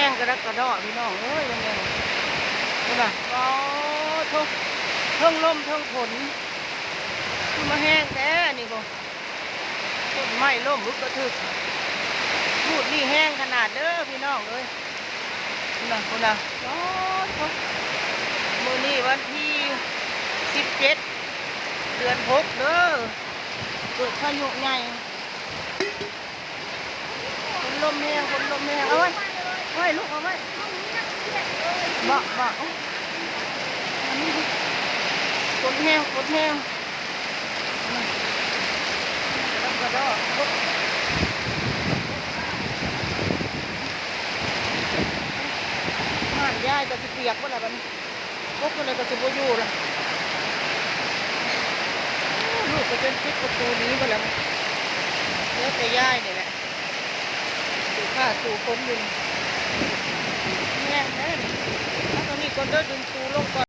งกระดักกระดอพี่น้องเอ้ยยังไงนี่ล่ะก็ทุกเทิงลมเทิงฝนมาแห้งแท้นี่ก็ต้นไม้ล่มลุกกระทึกพูดนี่แห้งขนาดเด้อพี่น้องเอ้ยคุณน่ะโอ้ทุกมื้อนี้วันที่17 เดือน6เด้อเกิดพายุใหญ่คนลมแห้งเอาไว้ลูกเอาไว้บ่คนแห้งแล้วก็ดอกม่านยายก็จะเปียกว่าอะไรบ้างปุ๊บก็เลยก็จะบ่อยู่ละลูกก็จะปิดประตูนี้ก็แล้วแล้วแต่ยายนี่แหละสู่ผ้าสู่ฝนอยู่แห้งแน่แล้วตอนนี้ก็เดินดึงตูลงก่อน